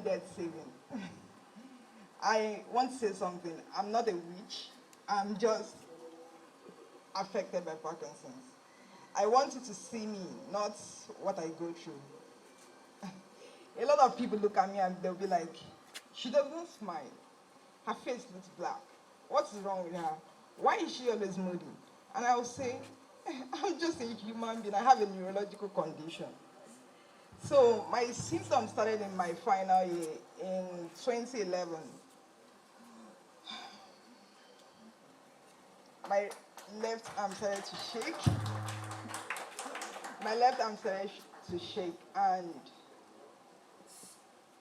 needed saving. I want to say something. I'm not a witch. I'm just affected by Parkinson's. I want you to see me, not what I go through. A lot of people look at me and they'll be like, she doesn't smile. Her face looks black. What's wrong with her? Why is she always moody? And I'll say, I'm just a human being. I have a neurological condition. So my symptoms started in my final year in 2011. My left arm started to shake. My left arm started to shake, and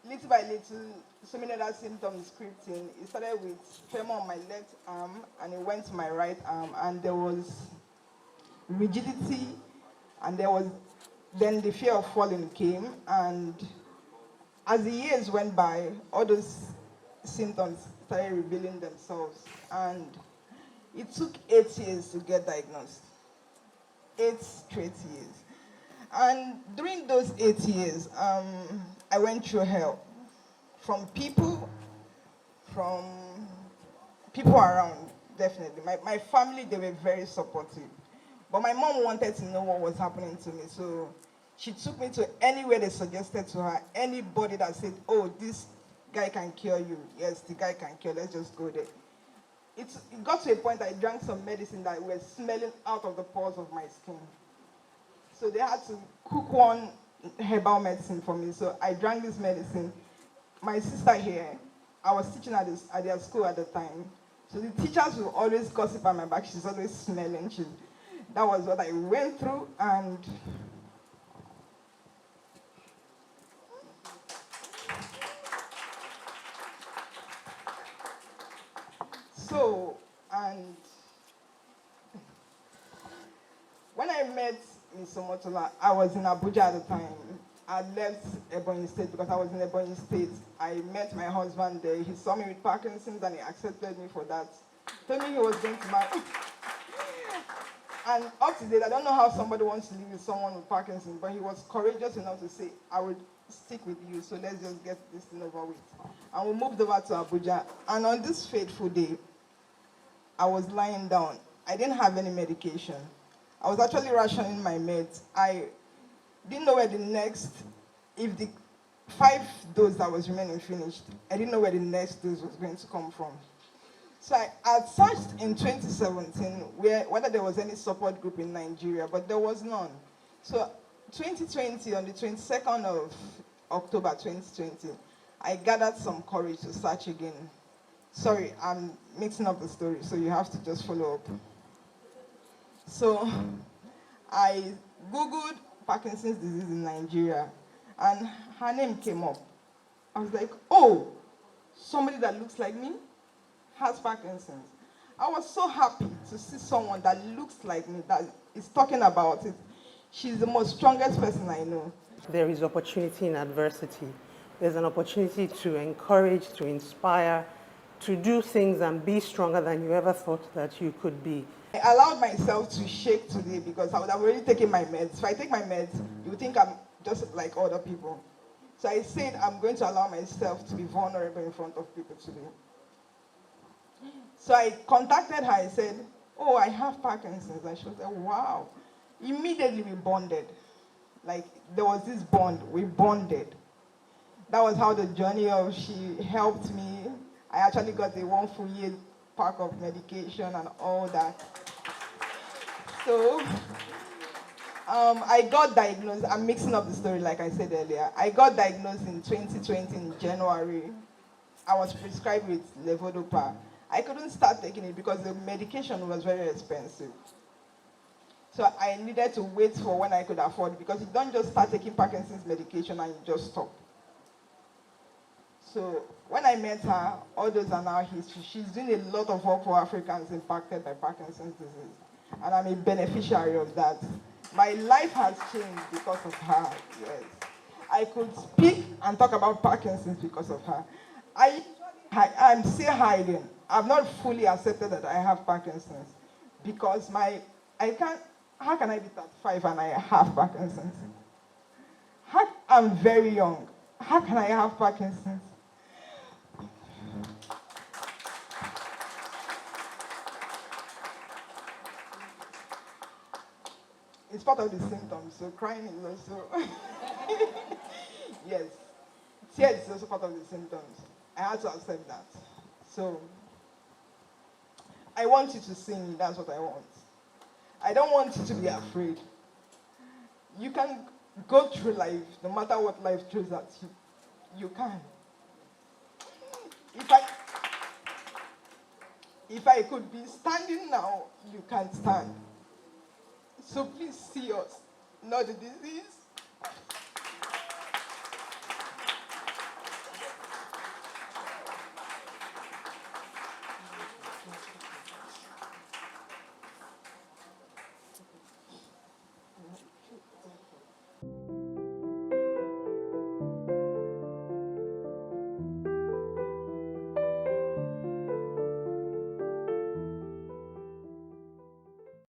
little by little, so many other symptoms crept in. It started with tremor on my left arm, and it went to my right arm, and there was rigidity, and then the fear of falling came, and as the years went by, all those symptoms started revealing themselves, and it took 8 years to get diagnosed. 8 straight years. And during those 8 years, I went through hell. From people around, definitely. My family, they were very supportive. But my mom wanted to know what was happening to me, so she took me to anywhere they suggested to her. Anybody that said, oh, this guy can cure you. Yes, the guy can cure, let's just go there. It got to a point I drank some medicine that was smelling out of the pores of my skin. So they had to cook one herbal medicine for me. So I drank this medicine. My sister here, I was teaching at their school at the time. So the teachers will always gossip at my back. She's always smelling. That was what I went through. And when I met Ms. Omotola, I was in Abuja at the time. I left Ebonyi State because I was in Ebonyi State. I met my husband there. He saw me with Parkinson's and he accepted me for that. Told me he was going to marry. And up to date, I don't know how somebody wants to live with someone with Parkinson's, but he was courageous enough to say, I would stick with you, so let's just get this thing over with. And we moved over to Abuja. And on this fateful day, I was lying down. I didn't have any medication. I was actually rationing my meds. I didn't know where if the 5 dose that was remaining finished, I didn't know where the next dose was going to come from. So I had searched in 2017 whether there was any support group in Nigeria, but there was none. So 2020, on the 22nd of October 2020, I gathered some courage to search again. Sorry, I'm mixing up the story, so you have to just follow up. So I Googled Parkinson's disease in Nigeria, and her name came up. I was like, oh, somebody that looks like me has Parkinson's. I was so happy to see someone that looks like me, that is talking about it. She's the most strongest person I know. There is opportunity in adversity. There's an opportunity to encourage, to inspire, to do things and be stronger than you ever thought that you could be. I allowed myself to shake today because I would have already taken my meds. If I take my meds, you would think I'm just like other people. So I said I'm going to allow myself to be vulnerable in front of people today. So I contacted her. I said, oh, I have Parkinson's. And she was like, wow. Immediately we bonded. Like there was this bond. We bonded. That was how the journey of she helped me. I actually got a 1 full year pack of medication and all that. So I got diagnosed. I'm mixing up the story like I said earlier. I got diagnosed in 2020 in January. I was prescribed with levodopa. I couldn't start taking it because the medication was very expensive. So I needed to wait for when I could afford it, because you don't just start taking Parkinson's medication and you just stop. So when I met her, all those are now history. She's doing a lot of work for Africans impacted by Parkinson's disease. And I'm a beneficiary of that. My life has changed because of her, yes. I could speak and talk about Parkinson's because of her. I'm still hiding. I've not fully accepted that I have Parkinson's because how can I be 35 and I have Parkinson's? I'm very young. How can I have Parkinson's? part of the symptoms. So crying is also, yes, tears is also part of the symptoms. I had to accept that. So I want you to sing. That's what I want. I don't want you to be afraid. You can go through life, no matter what life throws at you. You can. If I could be standing now, you can't stand. So please see us, not the disease.